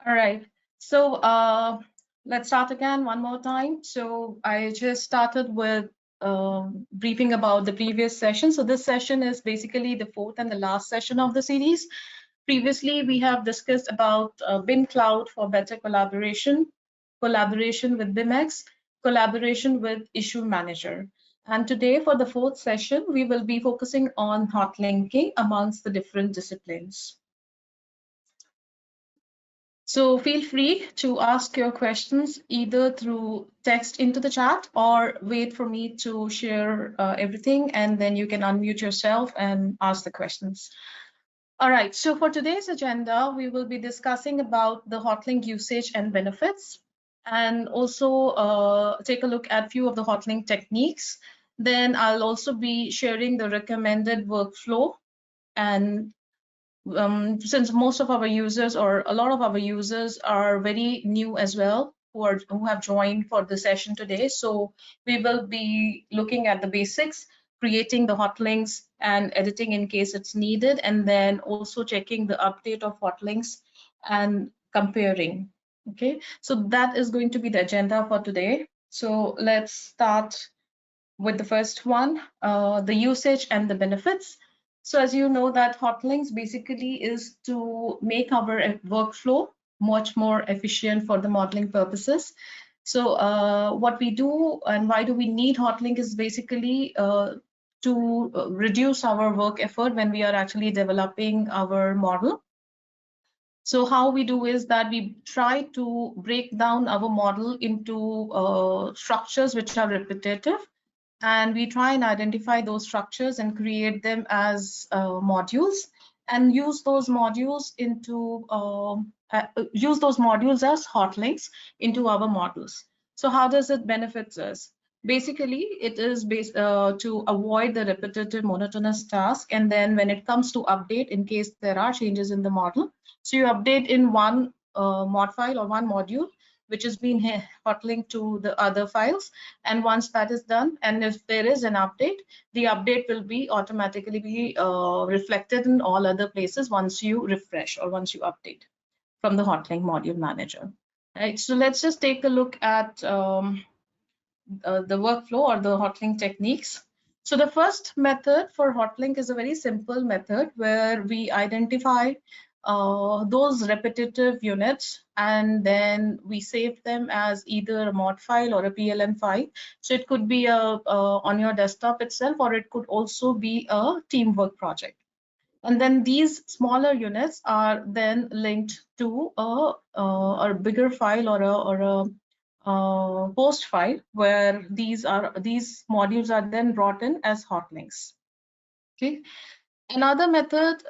All right. So let's start again one more time. So I just started with briefing about the previous session. So this session is basically the fourth and the last session of the series. Previously, we have discussed about BIM Cloud for better collaboration, collaboration with BIMX, collaboration with Issue Manager. And today, for the fourth session, we will be focusing on hotlinking amongst the different disciplines. So feel free to ask your questions either through text into the chat or wait for me to share everything, and then you can unmute yourself and ask the questions. All right, so for today's agenda, we will be discussing about the Hotlink usage and benefits, and also take a look at a few of the Hotlink techniques. Then I'll also be sharing the recommended workflow, and since most of our users or a lot of our users are very new as well who have joined for the session today, so we will be looking at the basics, creating the hotlinks and editing in case it's needed, and then also checking the update of hotlinks and comparing. Okay, so that is going to be the agenda for today. So let's start with the first one, the usage and the benefits. So as you know that hotlinks basically is to make our workflow much more efficient for the modeling purposes. So what we do and why do we need hotlink is basically to reduce our work effort when we are actually developing our model. So how we do is that we try to break down our model into structures which are repetitive, and we try and identify those structures and create them as modules, and use those modules as hotlinks into our models. So how does it benefit us? Basically, it is to avoid the repetitive monotonous task, and then when it comes to update, in case there are changes in the model, so you update in one mod file or one module which has been hotlinked to the other files, and once that is done, and if there is an update, the update will be automatically be reflected in all other places once you refresh or once you update from the Hotlink module manager. Right, so let's just take a look at the workflow or the Hotlink techniques. So the first method for Hotlink is a very simple method where we identify those repetitive units, and then we save them as either a mod file or a PLN file. So it could be on your desktop itself, or it could also be a teamwork project. And then these smaller units are then linked to a bigger file or a post file where these modules are then brought in as hotlinks. Okay. Another method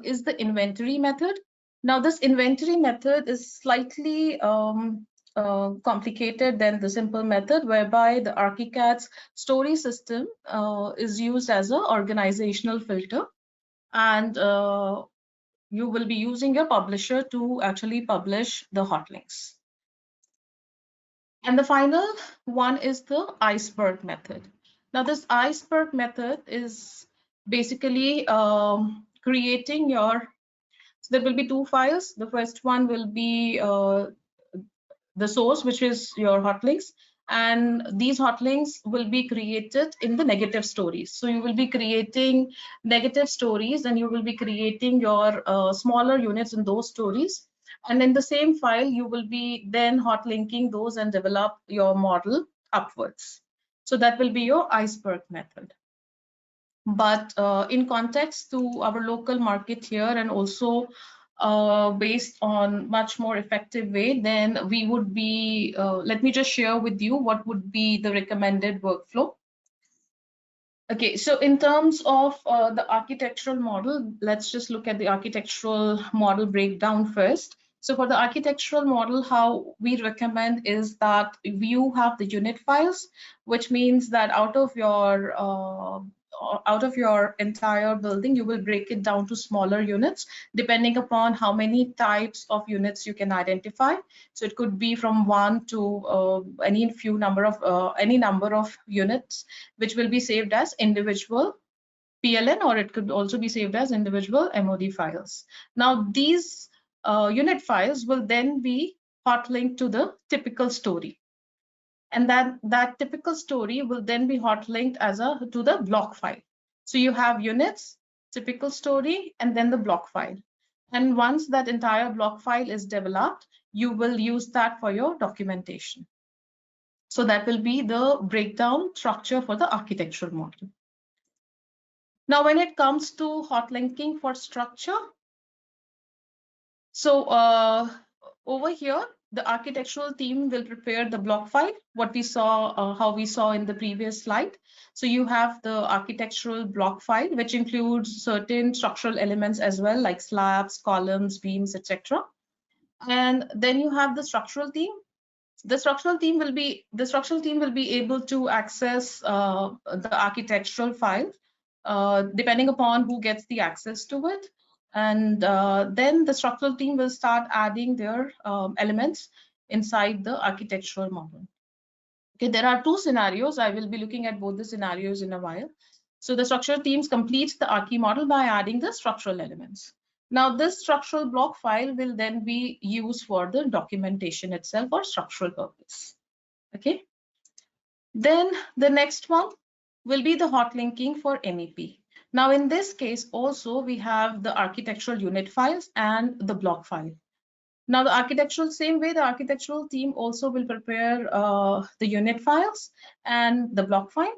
is the inventory method. Now, this inventory method is slightly complicated than the simple method, whereby the Archicad's story system is used as an organizational filter, and you will be using your publisher to actually publish the hotlinks. And the final one is the iceberg method. Now, this iceberg method is basically creating your, so there will be two files. The first one will be the source, which is your hotlinks, and these hotlinks will be created in the negative stories. So you will be creating negative stories, and you will be creating your smaller units in those stories. And in the same file, you will be then hotlinking those and develop your model upwards. So that will be your iceberg method. But in context to our local market here, and also based on much more effective way, then we would be, let me just share with you what would be the recommended workflow. Okay, so in terms of the architectural model, let's just look at the architectural model breakdown first. So for the architectural model, how we recommend is that you have the unit files, which means that out of your entire building, you will break it down to smaller units, depending upon how many types of units you can identify. So it could be from 1 to any number of units, which will be saved as individual PLN, or it could also be saved as individual MOD files. Now, these unit files will then be hot linked to the typical story. And that typical story will then be hot linked to the block file. So you have units, typical story, and then the block file. And once that entire block file is developed, you will use that for your documentation. So that will be the breakdown structure for the architectural model. Now, when it comes to hot linking for structure, so over here, the architectural team will prepare the block file, what we saw, how we saw in the previous slide. So you have the architectural block file, which includes certain structural elements as well, like slabs, columns, beams, etc. And then you have the structural team. The structural team will be able to access the architectural file, depending upon who gets the access to it. And then the structural team will start adding their elements inside the architectural model. Okay, there are two scenarios. I will be looking at both the scenarios in a while. So the structural teams complete the Archi model by adding the structural elements. Now this structural block file will then be used for the documentation itself for structural purpose. Okay. Then the next one will be the hot linking for MEP. Now in this case also we have the architectural unit files and the block file. Now the same way the architectural team also will prepare the unit files and the block file.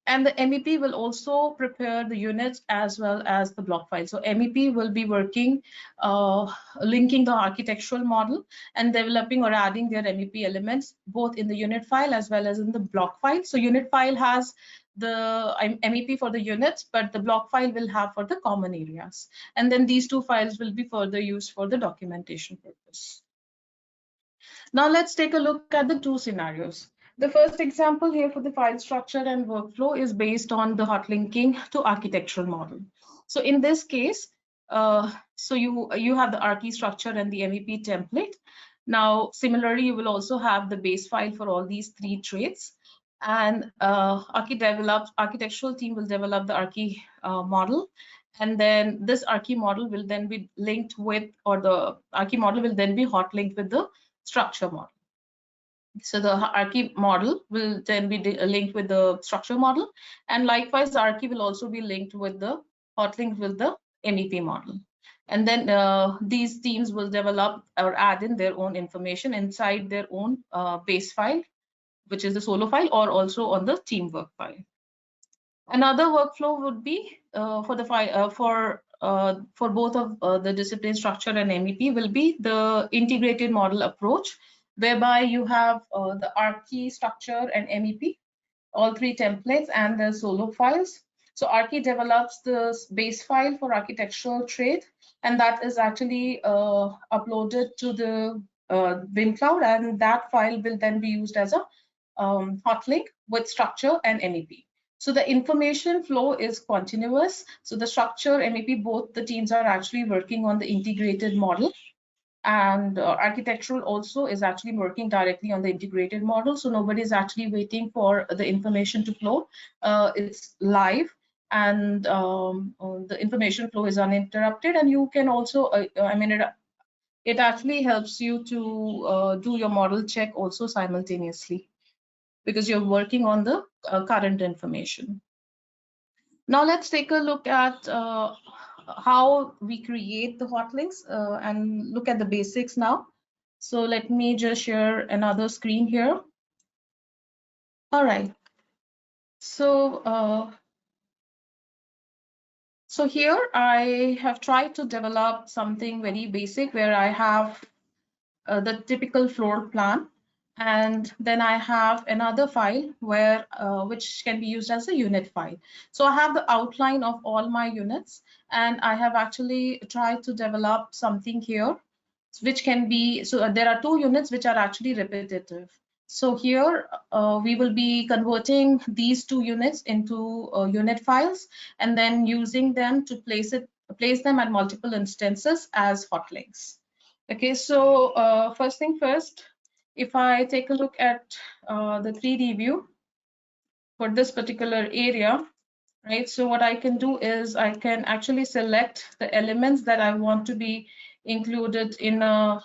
And the MEP will also prepare the units as well as the block file. So MEP will be working, linking the architectural model and developing or adding their MEP elements, both in the unit file as well as in the block file. So unit file has the MEP for the units, but the block file will have for the common areas. And then these two files will be further used for the documentation purpose. Now let's take a look at the two scenarios. The first example here for the file structure and workflow is based on the hot linking to architectural model. So in this case, so you have the Archi structure and the MEP template. Now, similarly, you will also have the base file for all these three traits. And architectural team will develop the Archi model. And then this Archi model will then be linked with, or the Archi model will then be hot linked with the structure model. So the Archi model will then be linked with the structure model, and likewise Archi will also be linked with the hot link with the MEP model. And then these teams will develop or add in their own information inside their own base file, which is the solo file, or also on the teamwork file. Another workflow would be for the file for both of the discipline structure and MEP will be the integrated model approach, whereby you have the Archi structure and MEP, all three templates and the solo files. So Archi develops the base file for architectural trait, and that is actually uploaded to the Bin Cloud, and that file will then be used as a hot link with structure and MEP. So the information flow is continuous. So the structure, MEP, both the teams are actually working on the integrated model, and architectural also is actually working directly on the integrated model. So nobody is actually waiting for the information to flow. It's live, and the information flow is uninterrupted. And you can also, it actually helps you to do your model check also simultaneously, because you're working on the current information. Now let's take a look at how we create the hot links and look at the basics now. So let me just share another screen here. All right. So so here I have tried to develop something very basic where I have the typical floor plan, and then I have another file where which can be used as a unit file. So I have the outline of all my units, and I have actually tried to develop something here which can be, so there are two units which are actually repetitive. So here we will be converting these two units into unit files, and then using them to place them at multiple instances as hot links. Okay, so first thing first, if I take a look at the 3D view for this particular area, right? So what I can do is I can actually select the elements that I want to be included in a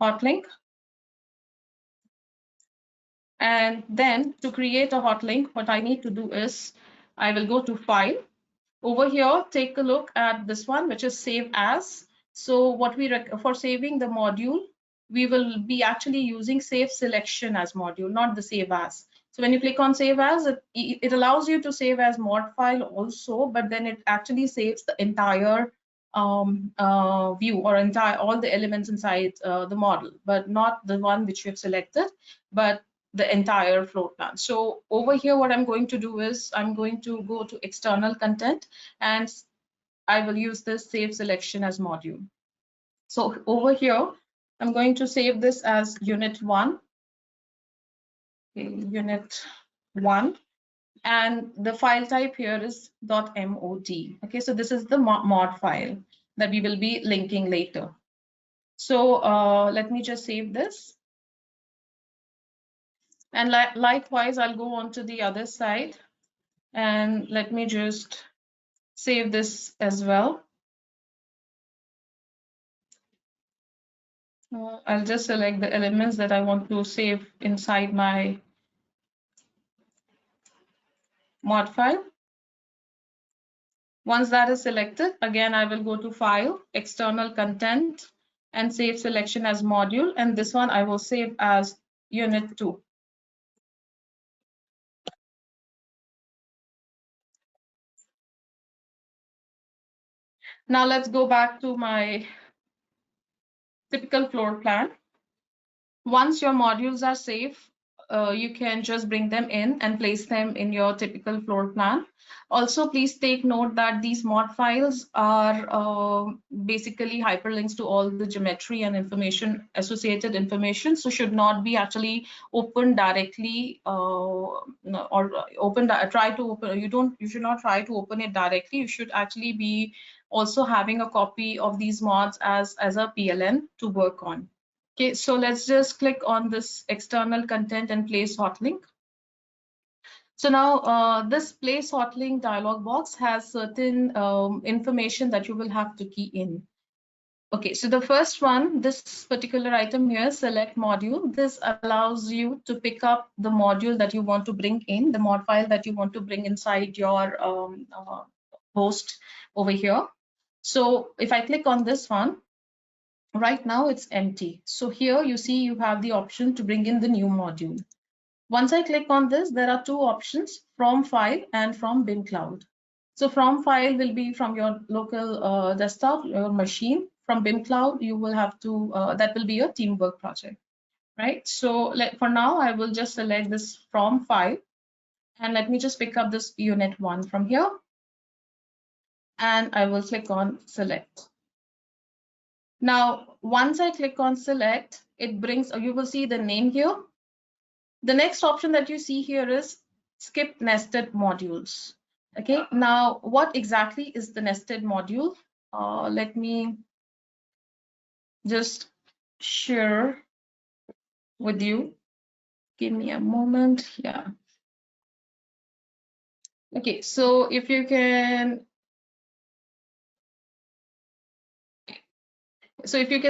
hotlink. And then to create a hotlink, what I need to do is I will go to File. Over here, take a look at this one, which is Save As. So what for saving the module, we will be actually using Save Selection as module, not the Save As. So when you click on Save As, it allows you to save as mod file also, but then it actually saves the entire view or all the elements inside the model, but not the one which you have selected, but the entire floor plan. So over here, what I'm going to do is I'm going to go to external content and I will use this save selection as module. So over here, I'm going to save this as unit 1. Okay, unit 1. And the file type here is .mod. Okay, so this is the mod file that we will be linking later. So let me just save this. And likewise, I'll go on to the other side and let me just save this as well. I'll just select the elements that I want to save inside my mod file. Once that is selected, again, I will go to File, External Content, and Save Selection as Module. And this one I will save as Unit 2. Now let's go back to my typical floor plan. Once your modules are safe, you can just bring them in and place them in your typical floor plan. Also, please take note that these mod files are basically hyperlinks to all the geometry and information, associated information, so should not be actually opened directly or try to open. You should not try to open it directly. You should actually be also having a copy of these mods as a PLN to work on. Okay, so let's just click on this external content and place hotlink. So now this place hotlink dialog box has certain information that you will have to key in. Okay, so the first one, this particular item here, select module. This allows you to pick up the module that you want to bring in, the mod file that you want to bring inside your host over here. So if I click on this one, right now it's empty. So here you see you have the option to bring in the new module. Once I click on this, there are two options, from file and from bin cloud. So from file will be from your local desktop, your machine. From bin cloud, you will have to, that will be your teamwork project, right? So for now, I will just select this from file and let me just pick up this unit 1 from here. And I will click on select. Now, once I click on select, it brings, you will see the name here. The next option that you see here is skip nested modules. Okay, now what exactly is the nested module? Let me just share with you. Give me a moment. Yeah. Okay, so if you can,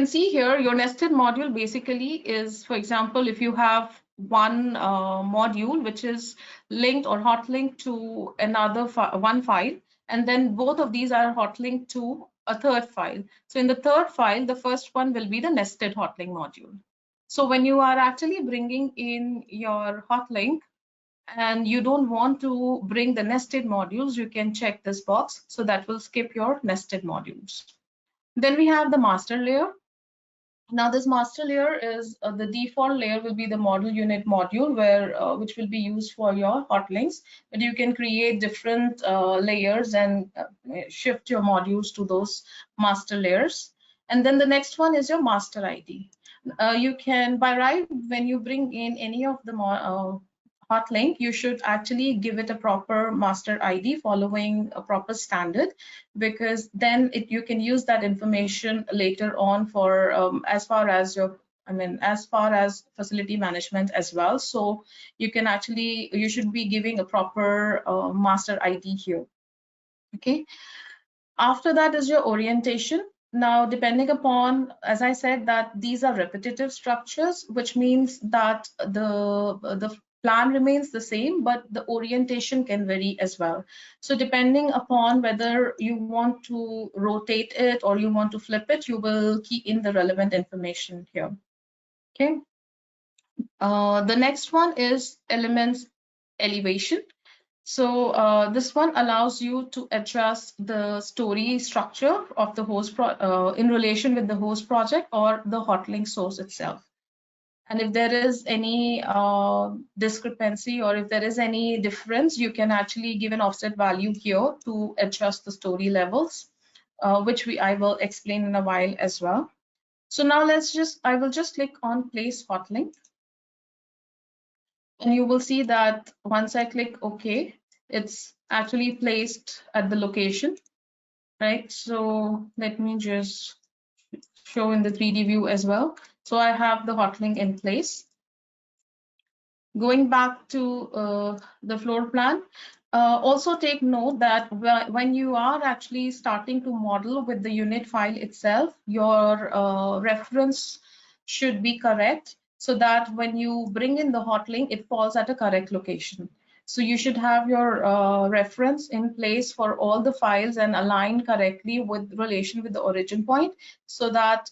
see here, your nested module basically is, for example, if you have one module which is linked or hotlinked to another one file, and then both of these are hotlinked to a third file. So in the third file, the first one will be the nested hotlink module. So when you are actually bringing in your hotlink and you don't want to bring the nested modules, you can check this box. So that will skip your nested modules. Then we have the master layer. Now this master layer is the default layer will be the model unit module which will be used for your hotlinks, but you can create different layers and shift your modules to those master layers. And then the next one is your master ID. You can, by right, when you bring in any of the hotlink, you should actually give it a proper master ID following a proper standard, because then you can use that information later on for as far as facility management as well. So you can actually, you should be giving a proper master ID here. Okay. After that is your orientation. Now, depending upon, as I said, that these are repetitive structures, which means that the plan remains the same, but the orientation can vary as well. So depending upon whether you want to rotate it or you want to flip it, you will key in the relevant information here. Okay. The next one is elements elevation. So this one allows you to adjust the story structure of the host in relation with the host project or the hotlink source itself. And if there is any discrepancy or if there is any difference, you can actually give an offset value here to adjust the story levels, which I will explain in a while as well. So now I will just click on place hotlink. And you will see that once I click OK, it's actually placed at the location, right? So let me just show in the 3D view as well. So I have the hotlink in place. Going back to the floor plan, also take note that when you are actually starting to model with the unit file itself, your reference should be correct so that when you bring in the hotlink, it falls at a correct location. So you should have your reference in place for all the files and aligned correctly with relation with the origin point, so that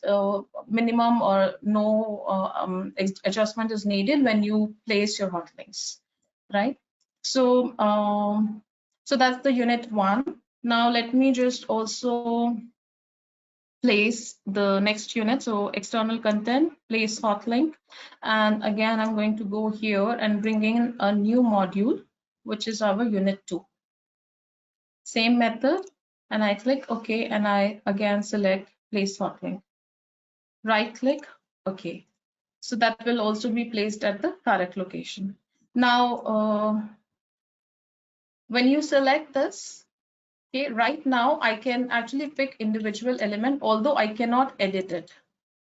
minimum or no adjustment is needed when you place your hotlinks, right? So so that's the unit 1. Now let me just also place the next unit. So external content, place hotlink. And again, I'm going to go here and bring in a new module, which is our unit 2. Same method, and I click OK, and I again select place hotlink. Right click, OK. So that will also be placed at the correct location. Now, when you select this, okay, right now I can actually pick individual element, although I cannot edit it.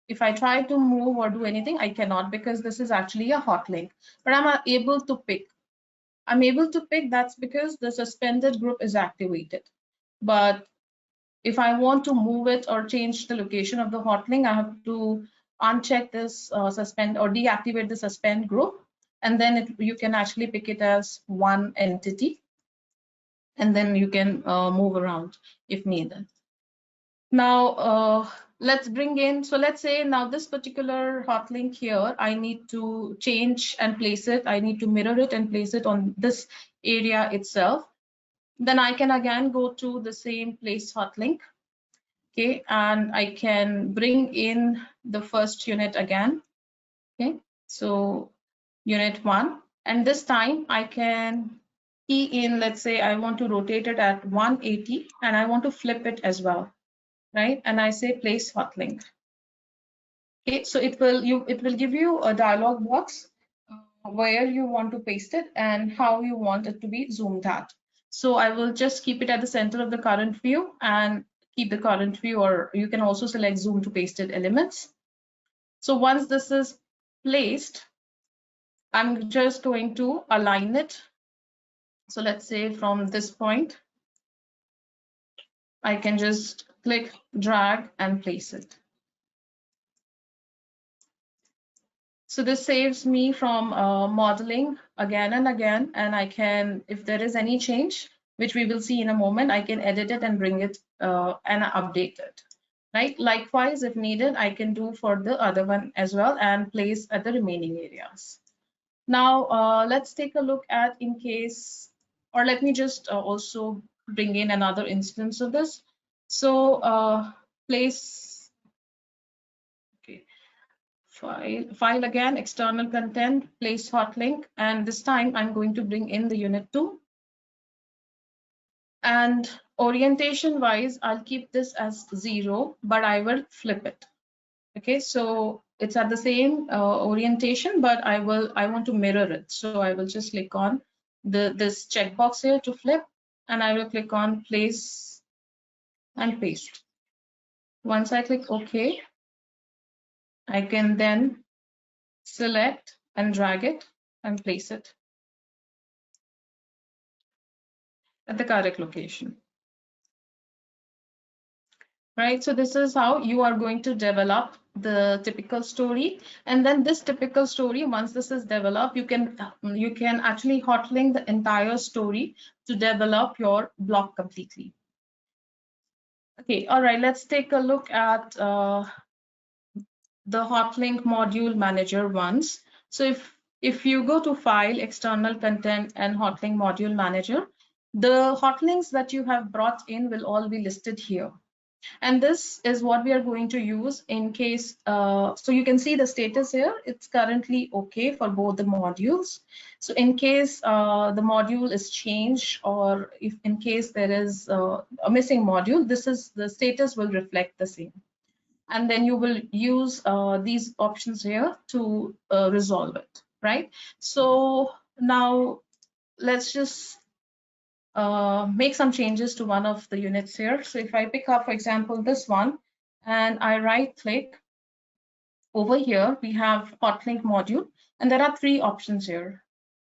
If I try to move or do anything, I cannot, because this is actually a hotlink. But I'm able to pick. I'm able to pick, that's because the suspended group is activated. But if I want to move it or change the location of the hotlink, I have to uncheck this suspend or deactivate the suspend group, and then you can actually pick it as one entity, and then you can move around if needed. Now let's bring in, so let's say now this particular hotlink here, I need to change and place it. I need to mirror it and place it on this area itself. Then I can again go to the same place hotlink. Okay, and I can bring in the first unit again. Okay, so unit 1, and this time I can key in, let's say I want to rotate it at 180 and I want to flip it as well, right? And I say place hotlink. Okay, so it will give you a dialog box where you want to paste it and how you want it to be zoomed at. So I will just keep it at the center of the current view and keep the current view, or you can also select zoom to pasted elements. So once this is placed, I'm just going to align it. So let's say from this point, I can just click, drag, and place it. So this saves me from modeling again and again, and I can, if there is any change, which we will see in a moment, I can edit it and bring it and update it, right? Likewise, if needed, I can do for the other one as well and place at the remaining areas. Now, let's take a look at in case, or let me just also bring in another instance of this. So place, okay. File again, external content, place hotlink, and this time I'm going to bring in the unit 2. And orientation wise, I'll keep this as 0, but I will flip it. Okay, so it's at the same orientation, but I want to mirror it. So I will just click on this checkbox here to flip, and I will click on place and paste. Once I click OK, I can then select and drag it and place it at the correct location. right? So this is how you are going to develop the typical story. And then this typical story, once this is developed, you can actually hotlink the entire story to develop your block completely. Okay, all right, let's take a look at the Hotlink module manager once. So if you go to File, External Content, and Hotlink module manager, the hotlinks that you have brought in will all be listed here. And this is what we are going to use in case, so you can see the status here, it's currently okay for both the modules. So in case the module is changed, or if in case there is a missing module, the status will reflect the same. And then you will use these options here to resolve it, right? So now let's just make some changes to one of the units here. So if I pick up, for example, this one, and I right click over here, we have Hotlink module, and there are three options here: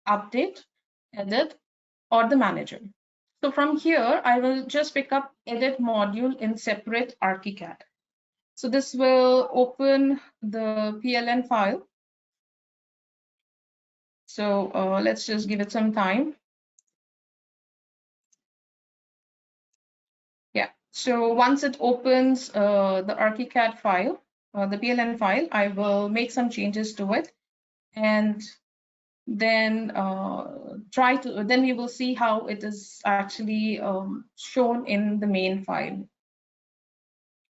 update, edit, or the manager. So from here, I will just pick up edit module in separate Archicad. So this will open the PLN file. So let's just give it some time. Yeah, so once it opens the Archicad file, the PLN file, I will make some changes to it, and then then we will see how it is actually shown in the main file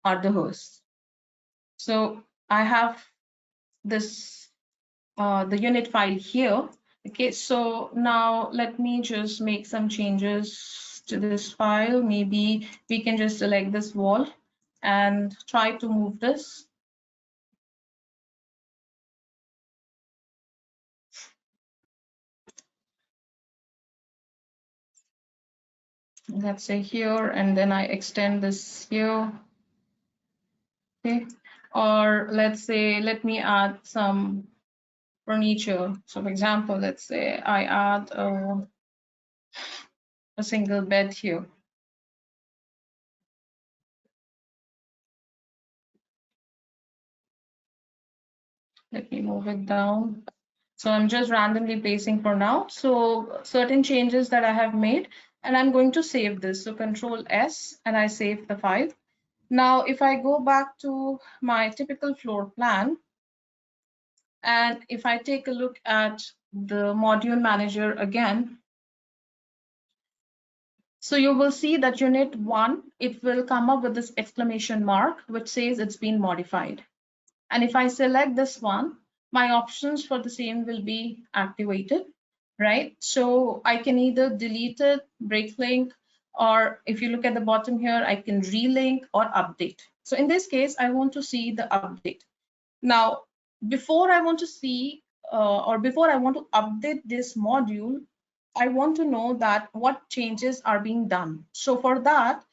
or the host. So I have this the unit file here. Okay, so now let me just make some changes to this file. Maybe we can just select this wall and try to move this. Let's say here, and then I extend this here. Okay, or let's say, let me add some furniture. So for example, let's say I add a single bed here. Let me move it down. So I'm just randomly placing for now. So certain changes that I have made, and I'm going to save this. So Control S, and I save the file. Now, if I go back to my typical floor plan, and if I take a look at the module manager again, so you will see that unit 1, it will come up with this exclamation mark, which says it's been modified. And if I select this one, my options for the same will be activated, right? So I can either delete it, break link, or if you look at the bottom here, I can relink or update. So in this case, I want to see the update. Now, before I want to see or before I want to update this module, I want to know that what changes are being done. So for that,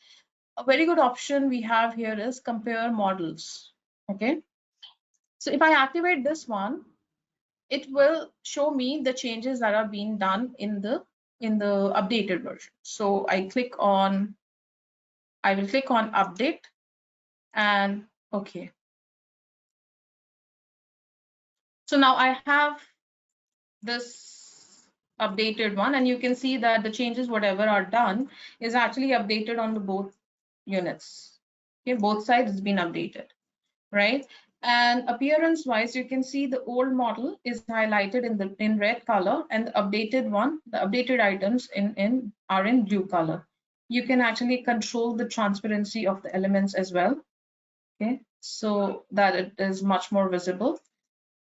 a very good option we have here is compare models. Okay. So if I activate this one, it will show me the changes that are being done in the updated version. So I will click on update, and okay. So now I have this updated one, and you can see that the changes, whatever are done, is actually updated on the both units. Okay, both sides has been updated, right? And appearance wise, you can see the old model is highlighted in red color, and the updated one, the updated items are in blue color. You can actually control the transparency of the elements as well, okay, so that it is much more visible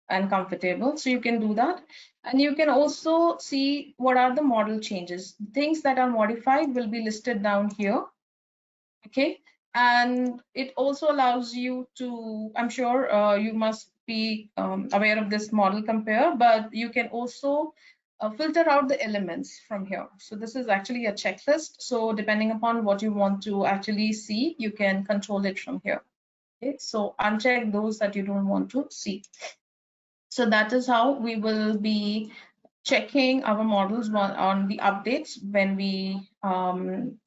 and comfortable. So you can do that. And you can also see what are the model changes. Things that are modified will be listed down here. Okay. And it also allows you to, I'm sure you must be aware of this model compare, but you can also filter out the elements from here. So this is actually a checklist. So depending upon what you want to actually see, you can control it from here. Okay. So uncheck those that you don't want to see. So that is how we will be checking our models on the updates when we bring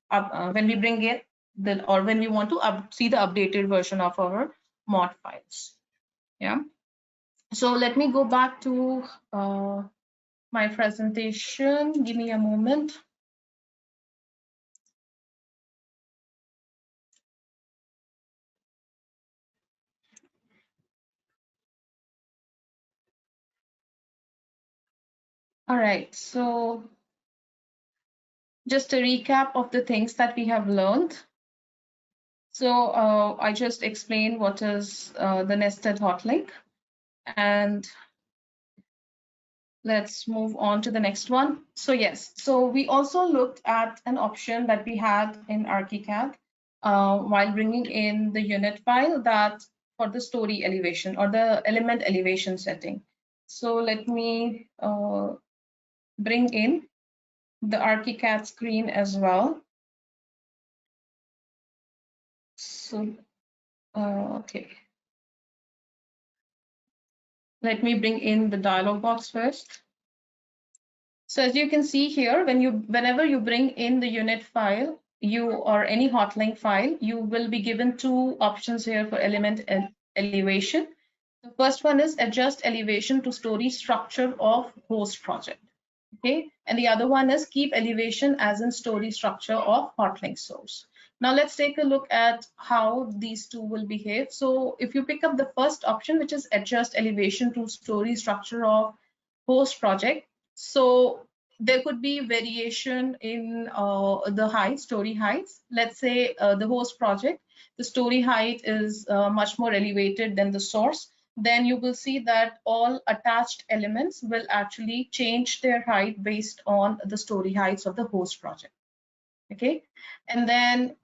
or when we want to see the updated version of our mod files. Yeah. So let me go back to my presentation. Give me a moment. All right, so just a recap of the things that we have learned. So I just explained what is the nested hotlink, and let's move on to the next one. So yes, so we also looked at an option that we had in Archicad while bringing in the unit file that for the story elevation or the element elevation setting. So let me bring in the Archicad screen as well. So, okay. Let me bring in the dialog box first. So as you can see here, whenever you bring in the unit file, or any hotlink file, you will be given two options here for element elevation. The first one is adjust elevation to story structure of host project. Okay, and the other one is keep elevation as in story structure of hotlink source. Now let's take a look at how these two will behave. So if you pick up the first option, which is adjust elevation to story structure of host project, so there could be variation in the height, story heights. Let's say the host project, the story height is much more elevated than the source. Then you will see that all attached elements will actually change their height based on the story heights of the host project. Okay, and then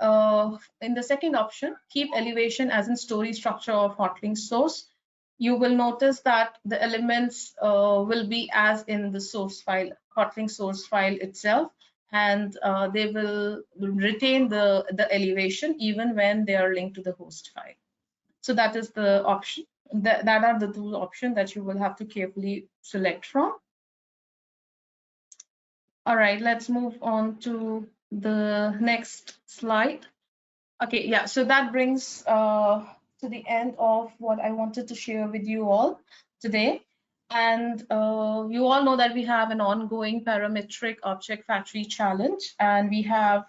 in the second option, keep elevation as in story structure of hotlink source. You will notice that the elements will be as in the source file, hotlink source file itself, and they will retain the elevation even when they are linked to the host file. So that is the option. That are the two options that you will have to carefully select from. All right, let's move on to the next slide. Okay, yeah, so that brings to the end of what I wanted to share with you all today. And you all know that we have an ongoing parametric object factory challenge, and we have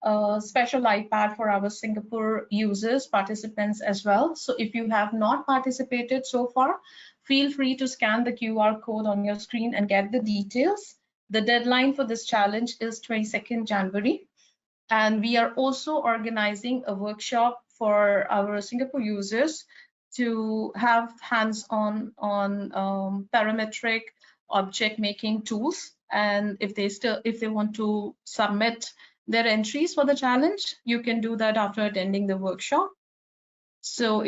a special iPad for our Singapore users, participants as well. So if you have not participated so far, feel free to scan the QR code on your screen and get the details. The deadline for this challenge is 22nd January. And we are also organizing a workshop for our Singapore users to have hands-on on parametric object making tools. And if they want to submit their entries for the challenge, you can do that after attending the workshop. So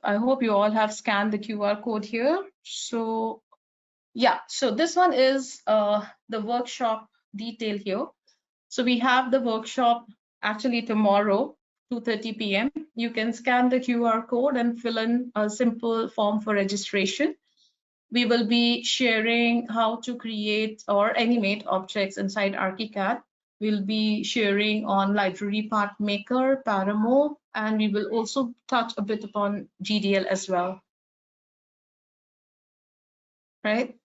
I hope you all have scanned the QR code here. So yeah, so this one is the workshop detail here. So we have the workshop actually tomorrow, 2:30 p.m. You can scan the QR code and fill in a simple form for registration. We will be sharing how to create or animate objects inside Archicad. We'll be sharing on library path maker, Paramo, and we will also touch a bit upon GDL as well. Right?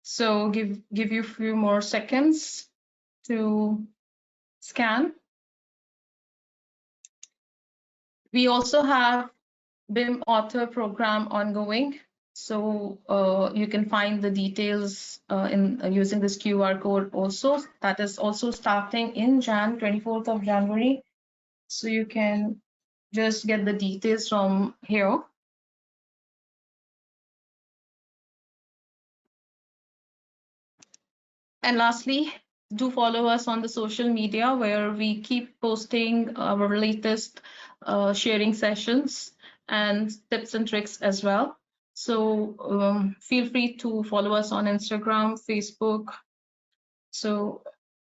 So give you a few more seconds to scan. We also have BIM author program ongoing. So you can find the details in using this QR code also. That is also starting in 24th of January. So you can just get the details from here. And lastly, do follow us on the social media where we keep posting our latest sharing sessions and tips and tricks as well. So feel free to follow us on Instagram, Facebook. So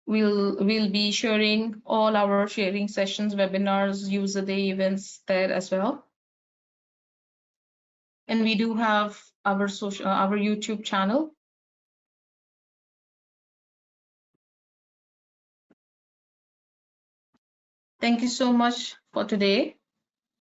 we'll be sharing all our sharing sessions, webinars, user day events there as well. And we do have our YouTube channel. Thank you so much for today.